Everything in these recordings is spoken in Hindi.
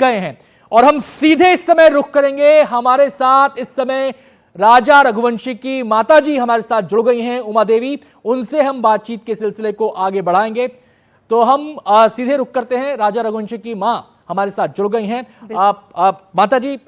गए हैं। और हम सीधे इस समय रुख करेंगे, हमारे साथ इस समय राजा रघुवंशी की माताजी हमारे साथ जुड़ गई हैं, उमा देवी। उनसे हम बातचीत के सिलसिले को आगे बढ़ाएंगे। तो हम सीधे रुख करते हैं, राजा रघुवंशी की मां हमारे साथ जुड़ गई हैं। माताजी,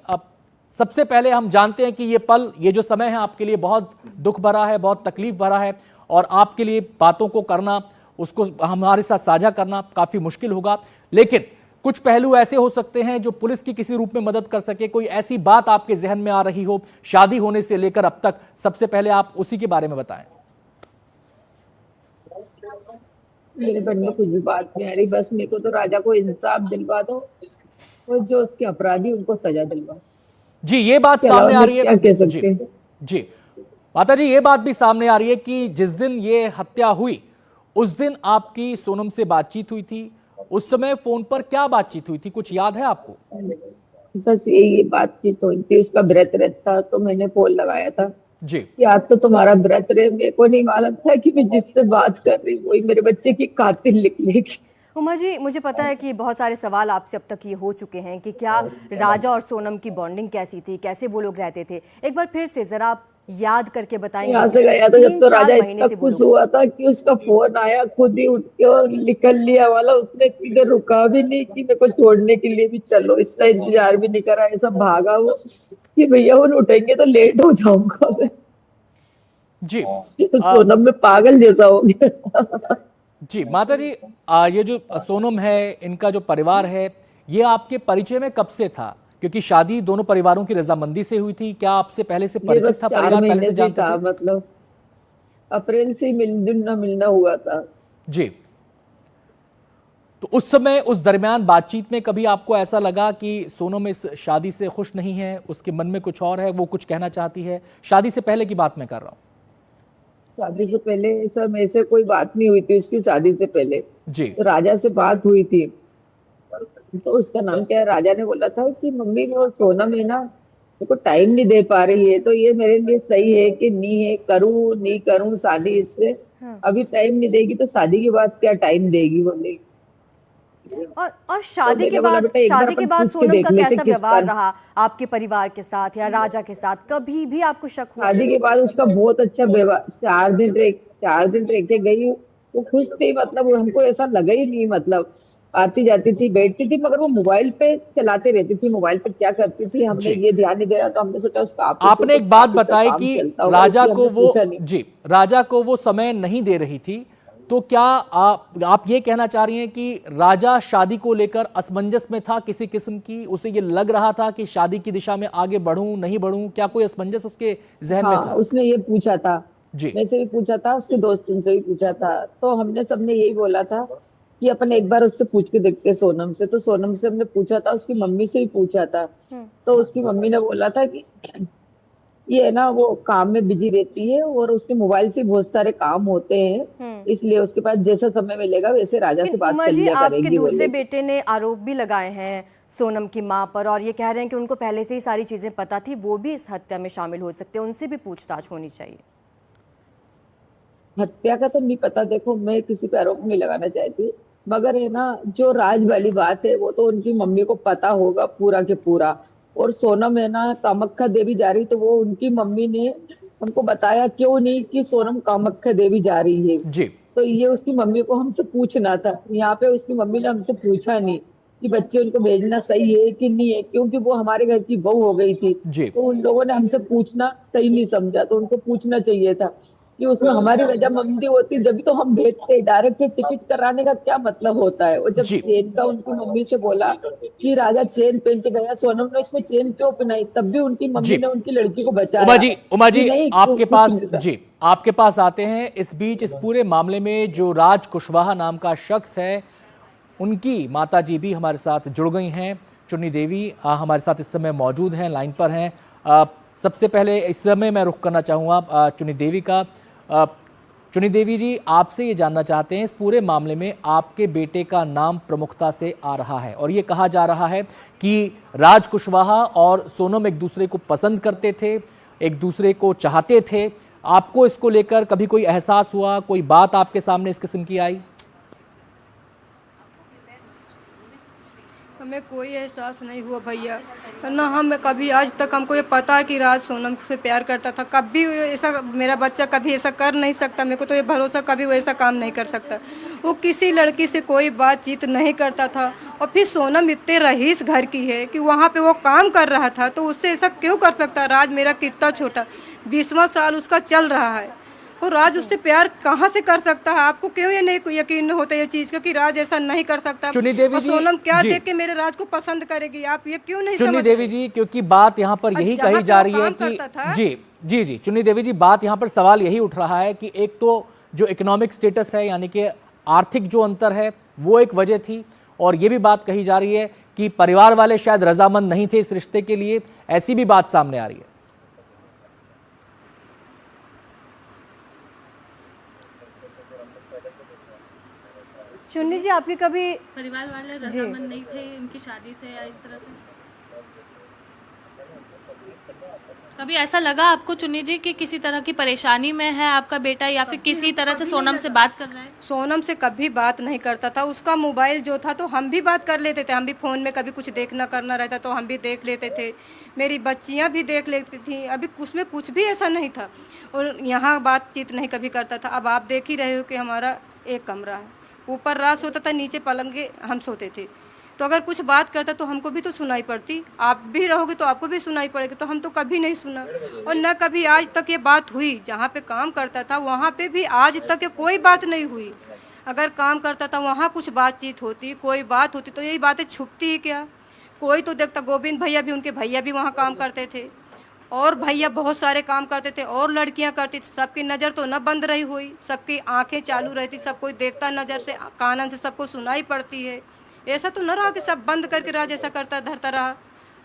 सबसे पहले हम जानते हैं कि ये पल, ये जो समय है आपके लिए बहुत दुख भरा है, बहुत तकलीफ भरा है, और आपके लिए बातों को करना, उसको हमारे साथ साझा करना काफी मुश्किल होगा। लेकिन कुछ पहलू ऐसे हो सकते हैं जो पुलिस की किसी रूप में मदद कर सके। कोई ऐसी बात आपके जहन में आ रही हो शादी होने से लेकर अब तक, सबसे पहले आप उसी के बारे में बताएं। मेरे मन में कुछ भी बात नहीं आ रही, बस मेरे को तो राजा को इंसाफ दिलवा दो और जो उसके अपराधी उनको सजा दिलवा। जी, ये बात इसके सामने अलावा आ मैं रही है। क्या कह जी सकते हैं। जी माता जी, ये बात भी सामने आ रही है कि जिस दिन ये हत्या हुई उस दिन आपकी सोनम से बातचीत हुई थी। उस समय फोन पर क्या बातचीत हुई थी, कुछ याद है आपको? बस यही बातचीत हुई थी, उसका व्रत रहता तो मैंने फोन लगाया था जी कि आज तो तुम्हारा व्रत रहे। मेरे को नहीं मालूम था कि मैं जिससे बात कर रही वही मेरे बच्चे की कातिल निकलेगी। उमा जी, मुझे पता है कि बहुत सारे सवाल आपसे अब तक ये हो चुके हैं कि क्या राजा और सोनम की बॉन्डिंग कैसी थी, कैसे वो लोग रहते थे। एक बार फिर से जरा आप याद करके बताएंगे। यहाँ से पिछले गया था जब तो 3-4 राजा महीने इतना से वो खुश लोग। हुआ था कि उसका फोन आया, खुद ही उठ के और निकल लिया वाला। उसने इधर रुका भी नहीं कि मेरे को छोड़ने के लिए भी चलो, इसका इंतजार भी नहीं करा। ऐसा भागा वो कि भैया वो उठेंगे तो लेट हो जाऊंगा मैं। जी तो सोनम में पागल जैसा हो गया। जी माता जी, ये जो सोनम है, इनका जो परिवार है, ये आपके परिचय में कब से था? क्योंकि शादी दोनों परिवारों की रजामंदी से हुई थी। क्या आपसे पहले से ये परिचित बस था, 4 परिवार पहले महीने से से ही जानते था, थे? मतलब अप्रैल से ही मिलना मिलना हुआ था। जी, तो उस समय, उस दरमियान बातचीत में कभी आपको ऐसा लगा कि सोनम इस शादी से खुश नहीं है, उसके मन में कुछ और है, वो कुछ कहना चाहती है? शादी से पहले की बात मैं कर रहा हूं। शादी से पहले सर मेरे से कोई बात नहीं हुई थी उसकी। शादी से पहले जी तो राजा से बात हुई थी। तो उसका नाम क्या है, राजा ने बोला था कि मम्मी वो सोनम है ना, मेरे को टाइम नहीं दे पा रही है, तो ये मेरे लिए सही है कि नहीं है, करूं नहीं करूं शादी इससे। हाँ। अभी टाइम नहीं देगी तो शादी के बाद क्या टाइम देगी बोले। और तो मैंने बोला बेटा एक बार अपन पूछ के सोनम देख का लेते कैसा किस व्यवहार पर। रहा आपके परिवार के साथ या राजा के साथ? कभी भी आपको शक हुआ? शादी के बाद उसका बहुत अच्छा व्यवहार। 4 दिन रह के गई, वो खुश थी। मतलब वो हमको ऐसा लगा ही नहीं, मतलब आती जाती थी बैठती थी, मगर वो मोबाइल पे चलाते रहती थी। मोबाइल पे क्या करती थी हमने जी, ये ध्यान नहीं दिया, तो हमने सोचा उसका ऑफिस है आपने तो एक उसका बात ऑफिस का बताई काम कि चलता होगा, राजा इसलिए को हमने वो, पूछा नहीं। जी, राजा को वो समय नहीं दे रही थी। तो क्या आप ये कहना चाह रही हैं कि राजा शादी को लेकर असमंजस में था किसी किस्म की? उसे ये लग रहा था कि शादी की दिशा में आगे बढ़ूं नहीं बढ़ूं? क्या कोई असमंजस उसके जहन में हाँ, था? उसने ये पूछा था। जी मैं से भी पूछा था, उसके दोस्तों से भी पूछा था। तो हमने सबने यही बोला था कि अपन एक बार उससे पूछ के देखते हैं, सोनम से। तो सोनम से हमने पूछा था, उसकी मम्मी से भी पूछा था। हम्म। तो उसकी मम्मी ने बोला था कि ये है ना, वो काम में बिजी रहती है और उसके मोबाइल से बहुत सारे काम होते हैं, हम्म। इसलिए उसके पास जैसा समय मिलेगा वैसे राजा से लेकिन बात उमा कर जी, लिया आपके करेंगी दूसरे बोले। बेटे ने आरोप भी लगाए हैं सोनम की मां पर, और ये कह रहे हैं कि उनको पहले से ही सारी चीजें पता थी, वो भी इस हत्या में शामिल हो सकते हैं, उनसे भी पूछताछ होनी चाहिए। हत्या का तो नहीं पता, देखो मैं किसी पे आरोप नहीं लगाना चाहती, मगर है ना, जो राज वाली बात है वो तो उनकी मम्मी को पता होगा पूरा के पूरा। और सोनम है ना कामाख्या देवी जा रही, तो वो उनकी मम्मी ने हमको बताया क्यों नहीं कि सोनम कामाख्या देवी जा रही है। जी तो ये उसकी मम्मी को हमसे पूछना था। यहाँ पे उसकी मम्मी ने हमसे पूछा नहीं कि बच्चे उनको भेजना सही है कि नहीं है, क्योंकि वो हमारे घर की बहू हो गई थी। जी तो उन लोगों ने हमसे पूछना सही नहीं समझा, तो उनको पूछना चाहिए था कि उसमें हमारी रजामंदी होती जब तो हम भेजते। डायरेक्ट टिकट कराने का क्या मतलब होता है? और जब जी चेन का उनकी मम्मी से बोला कि राजा चेन पहन के गया, सोनम ने उसमें चेन क्यों पहनाई, तब भी उनकी मम्मी जी ने उनकी लड़की को उमा बचाया जी, उमा कि जी, नहीं आपके कुछ पास, नहीं था। जी, आपके पास आते हैं। इस बीच इस पूरे मामले में जो राज कुशवाहा नाम का शख्स है, उनकी माताजी भी हमारे साथ जुड़ गई हैं। चुन्नी देवी हमारे साथ इस समय मौजूद हैं, लाइन पर हैं। सबसे पहले इस समय मैं रुख करना चाहूँगा चुन्नी देवी का। चुन्नी देवी जी, आपसे ये जानना चाहते हैं, इस पूरे मामले में आपके बेटे का नाम प्रमुखता से आ रहा है और ये कहा जा रहा है कि राज कुशवाहा और सोनम एक दूसरे को पसंद करते थे, एक दूसरे को चाहते थे। आपको इसको लेकर कभी कोई एहसास हुआ, कोई बात आपके सामने इस किस्म की आई? हमें कोई एहसास नहीं हुआ भैया, ना हम कभी आज तक हमको ये पता है कि राज सोनम से प्यार करता था। कभी ऐसा मेरा बच्चा कभी ऐसा कर नहीं सकता, मेरे को तो ये भरोसा कभी वो ऐसा काम नहीं कर सकता। वो किसी लड़की से कोई बातचीत नहीं करता था। और फिर सोनम इतने रईस घर की है कि वहाँ पे वो काम कर रहा था, तो उससे ऐसा क्यों कर सकता। राज मेरा कितना छोटा 20वां साल उसका चल रहा है, और राज उससे प्यार कहाँ से कर सकता है। आपको क्यों ये नहीं यकीन होता ये चीज का कि राज ऐसा नहीं कर सकता। चुन्नी देवी और जी, सोनम क्या जी। देख के मेरे राज को पसंद करेगी, आप ये क्यों नहीं चुन्नी समझ देवी रहे? जी, क्योंकि बात यहाँ पर यही जहाँ कही पे जा वो रही है काम कि करता था। जी जी जी चुन्नी देवी जी, बात यहाँ पर सवाल यही उठ रहा है कि एक तो जो इकोनॉमिक स्टेटस है, यानी कि आर्थिक जो अंतर है, वो एक वजह थी, और ये भी बात कही जा रही है कि परिवार वाले शायद रजामंद नहीं थे इस रिश्ते के लिए, ऐसी भी बात सामने आ रही है। चुन्नी जी, आपकी कभी परिवार वाले रजामंद नहीं थे इनकी शादी से या इस तरह से? कभी ऐसा लगा आपको चुन्नी जी कि किसी तरह की परेशानी में है आपका बेटा, या फिर किसी तरह से सोनम से बात कर रहा है? सोनम से कभी बात नहीं करता था। उसका मोबाइल जो था तो हम भी बात कर लेते थे, हम भी फ़ोन में कभी कुछ देखना करना रहता तो हम भी देख लेते थे, मेरी बच्चियां भी देख लेती थी। अभी उसमें कुछ भी ऐसा नहीं था, और यहाँ बातचीत नहीं कभी करता था। अब आप देख ही रहे हो कि हमारा एक कमरा है, ऊपर रात सोता था, नीचे पलंगे हम सोते थे। तो अगर कुछ बात करता तो हमको भी तो सुनाई पड़ती, आप भी रहोगे तो आपको भी सुनाई पड़ेगी। तो हम तो कभी नहीं सुना, और न कभी आज तक ये बात हुई। जहाँ पे काम करता था वहाँ पे भी आज तक ये कोई बात नहीं हुई। अगर काम करता था वहाँ कुछ बातचीत होती, कोई बात होती, तो यही बातें छुपती ही क्या। कोई तो देखता, गोविंद भैया भी, उनके भैया भी वहाँ काम करते थे, और भैया बहुत सारे काम करते थे, और लड़कियां करती थी। सबकी नज़र तो न बंद रही हुई, सबकी आंखें चालू रहती, सब कोई देखता नज़र से, कानन से सबको सुनाई पड़ती है। ऐसा तो न रहा कि सब बंद करके राज ऐसा करता धरता रहा।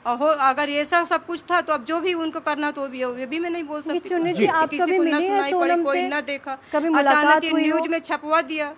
और अगर ऐसा सब कुछ था तो अब जो भी उनको करना तो ये भी मैं नहीं बोल सकती। चुन्नी जी, आप किसी कभी को न मिली हैं सुनाई पड़ी, सोनम कोई से? न देखा, कभी मुलाकात अचानक ये हुई हो? न्यूज में छपवा दिया।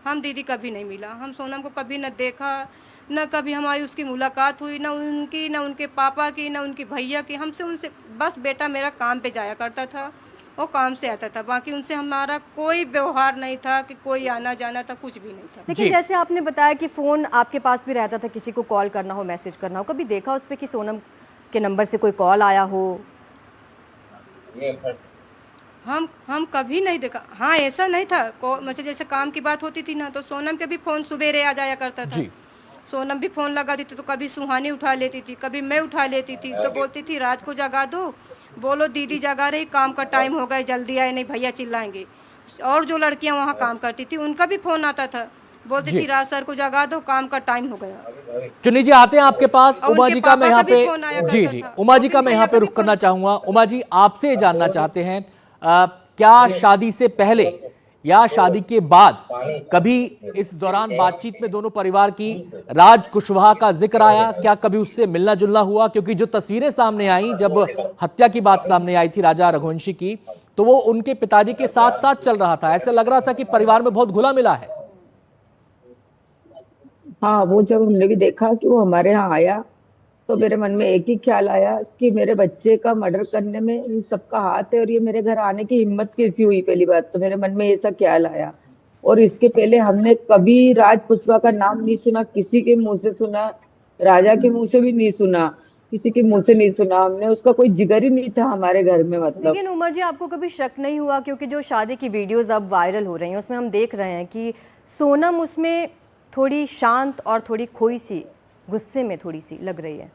हम दीदी कभी नहीं मिला, हम सोनम को कभी न देखा, न कभी हमारी उसकी मुलाकात हुई, न उनकी, न उनके पापा की, न उनके भैया की। हमसे उनसे बस बेटा मेरा काम पे जाया करता था, वो काम से आता था, बाकी उनसे हमारा कोई व्यवहार नहीं था कि कोई आना जाना था, कुछ भी नहीं था। लेकिन जैसे आपने बताया कि फ़ोन आपके पास भी रहता था, किसी को कॉल करना हो, मैसेज करना हो, कभी देखा उस पर कि सोनम के नंबर से कोई कॉल आया हो? हम कभी नहीं देखा। हाँ, ऐसा नहीं था, मतलब जैसे काम की बात होती थी ना, तो सोनम के भी फ़ोन सुबेरे आ जाया करता था। सोनम भी फ़ोन लगाती थी, तो कभी सुहानी उठा लेती थी, कभी मैं उठा लेती थी। तो बोलती थी राज को जगा दो, बोलो दीदी जगा रही, काम का टाइम हो गया, जल्दी आए नहीं भैया चिल्लाएंगे। और जो लड़कियां वहाँ काम करती थी उनका भी फ़ोन आता था, बोलती थी राज सर को जगा दो, काम का टाइम हो गया। चुन्नी जी, आते हैं आपके पास। और उमा उनके जी का मैं पापा यहाँ का भी पे फोन आया जी करता जी था। उमा जी का गोविंद मैं यहाँ भैया पे का भी रुक करना फोन- चाहूंगा। उमा जी, आपसे ये जानना चाहते हैं, क्या शादी से पहले या शादी के बाद कभी इस दौरान बातचीत में दोनों परिवार की राज कुशवाहा का जिक्र आया? क्या कभी उससे मिलना जुलना हुआ? क्योंकि जो तस्वीरें सामने आई जब हत्या की बात सामने आई थी राजा रघुवंशी की, तो वो उनके पिताजी के साथ साथ चल रहा था। ऐसा लग रहा था कि परिवार में बहुत घुला मिला है। हाँ, वो जब हमने भी देखा कि वो हमारे यहाँ आया, तो मेरे मन में एक ही ख्याल आया कि मेरे बच्चे का मर्डर करने में इन सबका हाथ है, और ये मेरे घर आने की हिम्मत कैसी हुई। पहली बात तो मेरे मन में ऐसा ख्याल आया। और इसके पहले हमने कभी राज पुष्पा का नाम नहीं सुना, किसी के मुंह से सुना, राजा के मुंह से भी नहीं सुना, किसी के मुंह से नहीं सुना हमने। उसका कोई जिगर ही नहीं था हमारे घर में, मतलब। लेकिन उमा जी, आपको कभी शक नहीं हुआ, क्योंकि जो शादी की वीडियोस अब वायरल हो रही हैं उसमें हम देख रहे हैं कि सोनम उसमें थोड़ी शांत और थोड़ी खोई सी, गुस्से में थोड़ी सी लग रही है?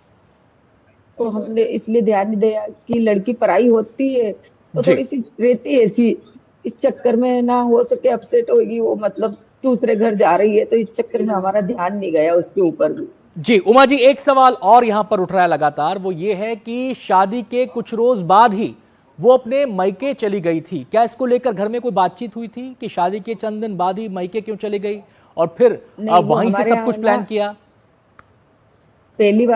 तो हमने इसलिए ध्यान नहीं दिया कि लड़की पराई होती है तो जी। थोड़ी सी रहती है ऐसी। इस चक्कर में ना हो सके अपसेट होगी वो, मतलब दूसरे घर जा रही है, तो इस चक्कर में हमारा ध्यान नहीं गया उसके ऊपर भी। जी उमा जी, एक सवाल और यहां पर उठ रहा है लगातार, वो ये है कि शादी के कुछ रोज बाद ही वो अपने मायके चली गई थी। क्या इसको लेकर घर में कोई बातचीत हुई थी कि शादी के चंद दिन बाद ही मायके क्यों चली गई, और फिर नहीं, वो वहीं से हमारे सब कुछ यहाँ प्लान ना किया? पहली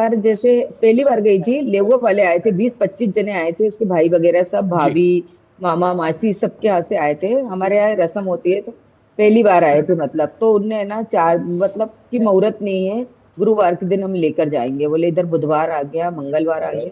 बार गई थी, लेवो वाले आए थे, 20-25 जने आए थे, उसके भाई वगैरह सब, जी। भाभी, मामा, मासी, सबके यहाँ से आए थे। हमारे यहाँ रस्म होती है, तो पहली बार आए थे, मतलब। तो उनने ना चार, मतलब कि मुहूर्त नहीं है, गुरुवार के दिन हम लेकर जाएंगे बोले। इधर बुधवार आ गया, मंगलवार आ गया,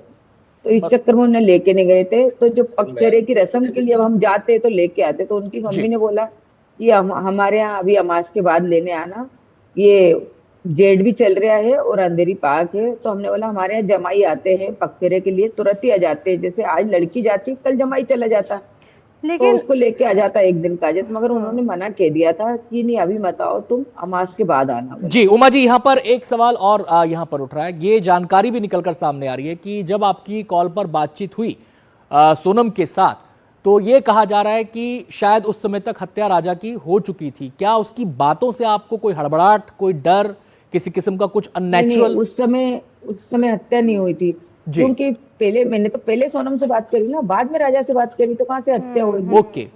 तो इस चक्कर में उन्हें लेके नहीं गए थे। तो जो पगफेरे की रस्म के लिए अब हम जाते तो लेके आते, तो उनकी जी। मम्मी ने बोला कि हमारे यहाँ अभी अमास के बाद लेने आना, ये जेठ भी चल रहा है और अंधेरी पाक है, तो हमने बोला हमारे यहाँ जमाई आते हैं पगफेरे के लिए, तुरंत ही आ जाते हैं, जैसे आज लड़की जाती कल जमाई चला जाता, तो लेकिन उसको लेके आ जाता एक दिन का जैसे, मगर उन्होंने मना कह दिया था कि नहीं अभी मत आओ, तुम अमास के बाद आना बोले। जी उमा जी, यहाँ पर एक सवाल और यहाँ पर उठ रहा है। ये जानकारी भी निकलकर सामने आ रही है कि जब आपकी कॉल पर बातचीत हुई सोनम के साथ, तो ये कहा जा रहा है कि शायद उस समय तक हत्या राजा की हो चुकी थी। क्या उसकी बातों से आपको कोई हड़बड़ाहट, कोई डर, किसी किस्म का कुछ नहीं, अननेचुरल? उस समय हत्या नहीं हुई थी, जी क्योंकि मैंने तो पहले सोनम से बात करी ना, बाद में राजा से बात करी, तो कहाँ से हत्या हुई थी। ओके।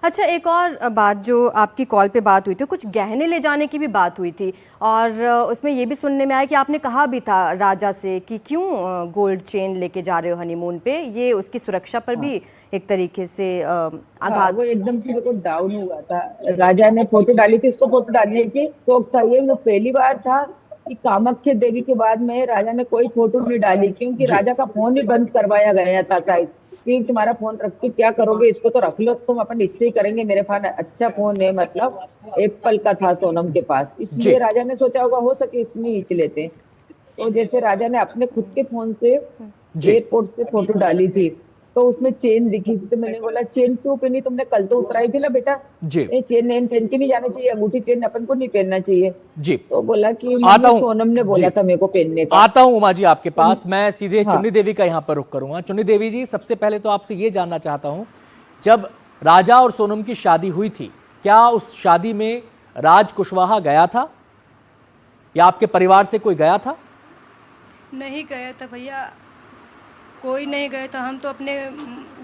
अच्छा, एक और बात, जो आपकी कॉल पे बात हुई थी, कुछ गहने ले जाने की भी बात हुई थी, और उसमें ये भी सुनने में आया कि आपने कहा भी था राजा से कि क्यों गोल्ड चेन लेके जा रहे हो हनीमून पे, ये उसकी सुरक्षा पर भी एक तरीके से हाँ, आघात। वो एकदम से मेरे को डाउन हुआ था। राजा ने फोटो डाली थी, इसको फोटो डालने की शौक था, ये पहली बार था कि कामाख्या देवी के बाद में राजा ने कोई फोटो नहीं डाली, क्योंकि राजा का फोन ही बंद करवाया गया था शायद, कि तुम्हारा फोन रख के क्या करोगे, इसको तो रख लो तुम, अपन इससे ही करेंगे, मेरे पास अच्छा फोन है, मतलब एप्पल का था सोनम के पास, जी इसलिए राजा ने सोचा होगा हो सके इसमें खींच लेते। तो जैसे राजा ने अपने खुद के फोन से जी एयरपोर्ट से फोटो डाली थी, तो उसमें चेन दिखी थी, तो मैंने बोला चेन क्यों पहनी तुमने, कल तो उतराई थी ना बेटा, जी ये चेन नैन पहन के नहीं जाना चाहिए, अंगूठी चेन अपन को नहीं पहनना चाहिए। जी तो बोला कि आता मम्मी हूं। सोनम ने जी बोला था मेरे को पहनने का। आता हूं उमा जी आपके पास। मैं सीधे हाँ। चुन्नी देवी का यहाँ पर रुख करूंगा। चुन्नी देवी जी, सबसे पहले तो आपसे ये जानना चाहता हूं, जब राजा और सोनम की शादी हुई थी, क्या उस शादी में राज कुशवाहा गया था या आपके परिवार से कोई गया था? नहीं गया था भैया, कोई नहीं गया था। हम तो अपने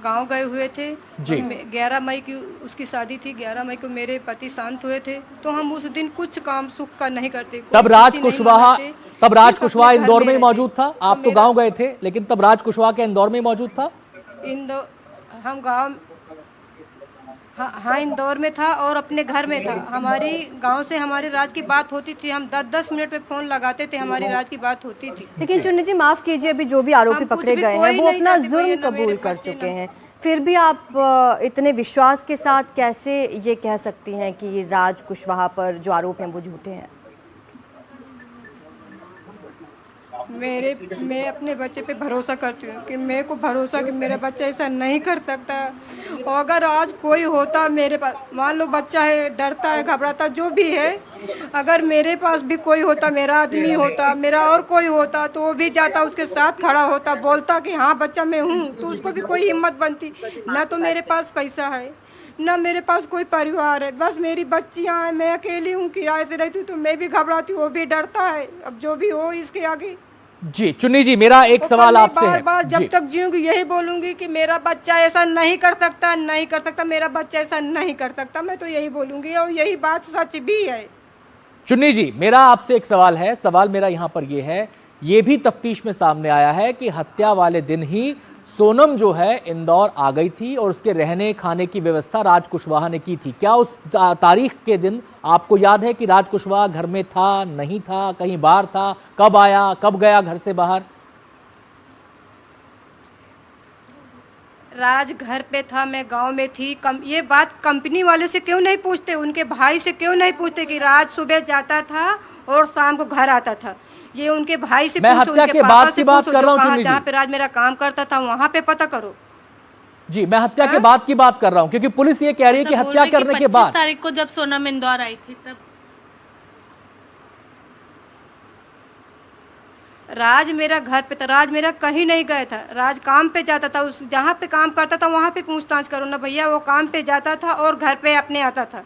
गांव गए हुए थे। जी। 11 मई की उसकी शादी थी, 11 मई को मेरे पति शांत हुए थे, तो हम उस दिन कुछ काम सुख का नहीं करते। कोई तब राज खुशी नहीं कुशवाहा मनाते, तब राज सिर्फ कुशवाहा अपने घर इंदौर में ही रहते। मौजूद था। तो आप तो मेरा गांव गए थे, लेकिन तब राज कुशवाहा क्या इंदौर में ही मौजूद था? इंदौर, हम गांव, हाँ इंदौर में था और अपने घर में था। हमारी गांव से हमारे राज की बात होती थी, हम 10-10 मिनट पे फोन लगाते थे, हमारी राज की बात होती थी। लेकिन चुन्नी जी, माफ कीजिए, अभी जो भी आरोपी हम कुछ पकड़े भी, गए हैं कोई वो नहीं अपना जाति जुर्म भैया, ना कबूल मेरे कर बच्चे, चुके ना। हैं, फिर भी आप इतने विश्वास के साथ कैसे ये कह सकती हैं कि राज कुशवाहा पर जो आरोप हैं वो झूठे हैं? मैं अपने बच्चे पे भरोसा करती हूँ कि मेरे को भरोसा कि मेरा बच्चा ऐसा नहीं कर सकता। और अगर आज कोई होता मेरे पास, मान लो बच्चा है, डरता है, घबराता, जो भी है, अगर मेरे पास भी कोई होता, मेरा आदमी होता, मेरा और कोई होता, तो वो भी जाता, उसके साथ खड़ा होता, बोलता कि हाँ बच्चा मैं हूँ, तो उसको भी कोई हिम्मत बनती। ना तो मेरे पास पैसा है, ना मेरे पास कोई परिवार है, बस मेरी बच्चियाँ हैं, मैं अकेली हूँ, किराए से रहती हूँ, तो मैं भी घबराती हूँ, वो भी डरता है। अब जो भी हो इसके आगे। जी चुन्नी जी, मेरा एक तो सवाल मैं आपसे है। बार बार जब जी तक जीऊंगी यही बोलूंगी कि मेरा बच्चा ऐसा नहीं कर सकता, नहीं कर सकता, मेरा बच्चा ऐसा नहीं कर सकता। मैं तो यही बोलूंगी और यही बात सच भी है। चुन्नी जी, मेरा आपसे एक सवाल है। सवाल मेरा यहां पर यह है, यह भी तफ्तीश में सामने आया है कि हत्या वाले दिन ही सोनम जो है इंदौर आ गई थी और उसके रहने खाने की व्यवस्था राज कुशवाहा ने की थी। क्या उस तारीख के दिन आपको याद है कि राज कुशवाहा घर में था, नहीं था, कहीं बाहर था, कब आया, कब गया घर से बाहर? राज घर पे था, मैं गांव में थी। ये बात कंपनी वाले से क्यों नहीं पूछते, उनके भाई से क्यों नहीं पूछते कि राज सुबह जाता था और शाम को घर आता था? ये उनके भाई से मैं पूछो, हत्या उनके के पापा बाद से की बात पूछो, कर जो रहा हूं कहा चुन्नी जी। जहाँ पे राज मेरा काम करता था वहाँ पे पता करो। जी, मैं हत्या के बाद की बात कर रहा हूं, क्योंकि पुलिस ये कह रही है कि ऐसा बोल हत्या रहे कि करने के 25 बाद। तारीख को जब सोनम इंदौर आई थी तब राज मेरा घर पे था, राज मेरा कहीं नहीं गया था, राज काम पे जाता था। उस जहाँ पे काम करता था वहाँ पे पूछताछ करो ना भैया। वो काम पे जाता था और घर पे अपने आता था।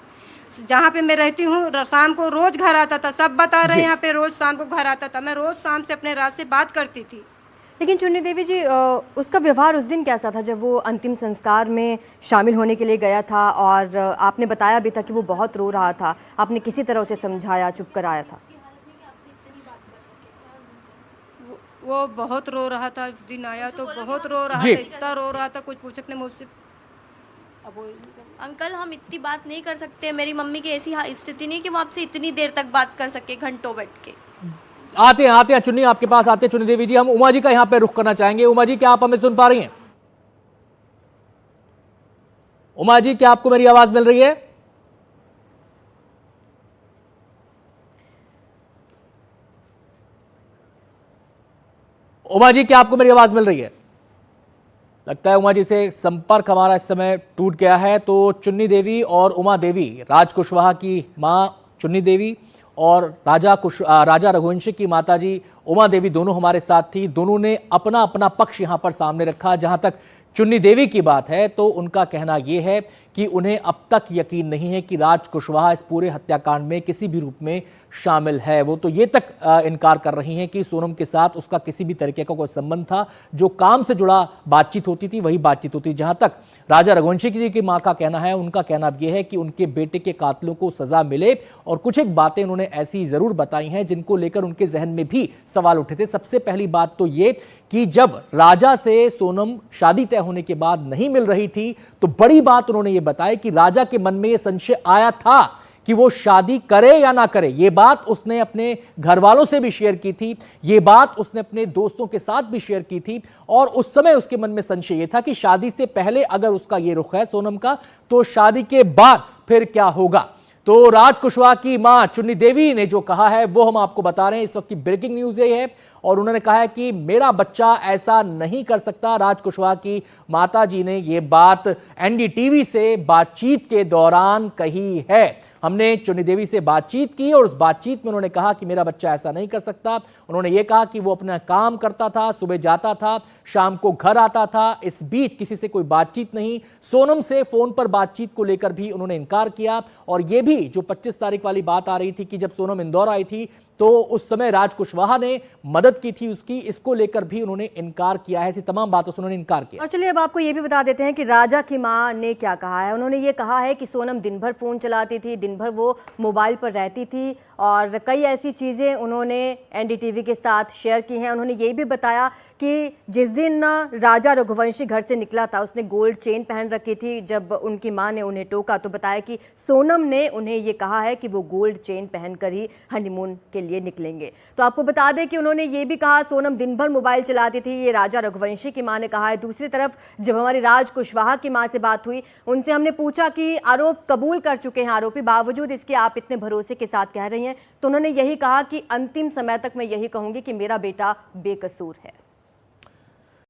जहाँ पे मैं रहती हूँ शाम को रोज घर आता था, सब बता रहे हैं यहाँ पे रोज शाम को घर आता था। मैं रोज शाम से अपने राज से बात करती थी। लेकिन चुन्नी देवी जी, उसका व्यवहार उस दिन कैसा था जब वो अंतिम संस्कार में शामिल होने के लिए गया था? और आपने बताया भी था कि वो बहुत रो रहा था, आपने किसी तरह उसे समझाया, चुप कराया था? वो बहुत रो रहा था। उस दिन आया तो बहुत रो रहा जी। था, इतना रो रहा था, कुछ पूछने मुझसे। अंकल, हम इतनी बात नहीं कर सकते। मेरी मम्मी की ऐसी स्थिति नहीं कि वो आपसे इतनी देर तक बात कर सके, घंटों बैठ के। आते हैं चुन्नी, आपके पास आते हैं चुन्नी देवी जी। हम उमा जी का यहां पे रुख करना चाहेंगे। उमा जी, क्या आप हमें सुन पा रही हैं? उमा जी, क्या आपको मेरी आवाज मिल रही है? उमा जी, क्या आपको मेरी आवाज मिल रही है? लगता है उमा जी से संपर्क हमारा इस समय टूट गया है। तो चुन्नी देवी और उमा देवी, राज कुशवाहा की मां चुन्नी देवी और राजा रघुवंशी की माताजी उमा देवी दोनों हमारे साथ थी। दोनों ने अपना अपना पक्ष यहां पर सामने रखा। जहां तक चुन्नी देवी की बात है तो उनका कहना यह है कि उन्हें अब तक यकीन नहीं है कि राज कुशवाहा इस पूरे हत्याकांड में किसी भी रूप में शामिल है। वो तो ये तक इनकार कर रही हैं कि सोनम के साथ उसका किसी भी तरीके का कोई संबंध था। जो काम से जुड़ा बातचीत होती थी वही बातचीत होती। जहां तक राजा रघुवंशी जी की मां का कहना है, उनका कहना यह है कि उनके बेटे के कातिलों को सजा मिले। और कुछ एक बातें उन्होंने ऐसी जरूर बताई हैं जिनको लेकर उनके जहन में भी सवाल उठे थे। सबसे पहली बात तो ये कि जब राजा से सोनम शादी तय होने के बाद नहीं मिल रही थी तो बड़ी बात उन्होंने ये बताई कि राजा के मन में यह संशय आया था कि वो शादी करे या ना करे। ये बात उसने अपने घर वालों से भी शेयर की थी, ये बात उसने अपने दोस्तों के साथ भी शेयर की थी। और उस समय उसके मन में संशय ये था कि शादी से पहले अगर उसका ये रुख है सोनम का, तो शादी के बाद फिर क्या होगा। तो राज कुशवाहा की मां चुन्नी देवी ने जो कहा है वो हम आपको बता रहे हैं। इस वक्त की ब्रेकिंग न्यूज ये है और उन्होंने कहा है कि मेरा बच्चा ऐसा नहीं कर सकता। राज कुशवाहा की माताजी ने ये बात एनडीटीवी से बातचीत के दौरान कही है। हमने चुन्नी देवी से बातचीत की और उस बातचीत में उन्होंने कहा कि मेरा बच्चा ऐसा नहीं कर सकता। उन्होंने ये कहा कि वो अपना काम करता था, सुबह जाता था, शाम को घर आता था, इस बीच किसी से कोई बातचीत नहीं। सोनम से फोन पर बातचीत को लेकर भी उन्होंने इनकार किया। और ये भी जो 25 तारीख वाली बात आ रही थी कि जब सोनम इंदौर आई थी तो उस समय राज कुशवाहा ने मदद की थी उसकी, इसको लेकर भी उन्होंने इनकार किया है। ऐसी तमाम बातों से उन्होंने इनकार किया। और चलिए अब आपको ये भी बता देते हैं कि राजा की मां ने क्या कहा है। उन्होंने ये कहा है कि सोनम दिन भर फ़ोन चलाती थी, दिन भर वो मोबाइल पर रहती थी और कई ऐसी चीज़ें उन्होंने एनडीटीवी के साथ शेयर की हैं। उन्होंने ये भी बताया कि जिस दिन राजा रघुवंशी घर से निकला था उसने गोल्ड चेन पहन रखी थी। जब उनकी मां ने उन्हें टोका तो बताया कि सोनम ने उन्हें ये कहा है कि वो गोल्ड चेन पहनकर ही हनीमून के लिए निकलेंगे। तो आपको बता दें कि उन्होंने ये भी कहा सोनम दिन भर मोबाइल चलाती थी, ये राजा रघुवंशी की मां ने कहा है। दूसरी तरफ जब हमारी राज कुशवाहा की मां से बात हुई, उनसे हमने पूछा कि आरोप कबूल कर चुके हैं आरोपी, बावजूद इसके आप इतने भरोसे के साथ कह रही हैं, तो उन्होंने यही कहा कि अंतिम समय तक मैं यही कहूंगी कि मेरा बेटा बेकसूर है।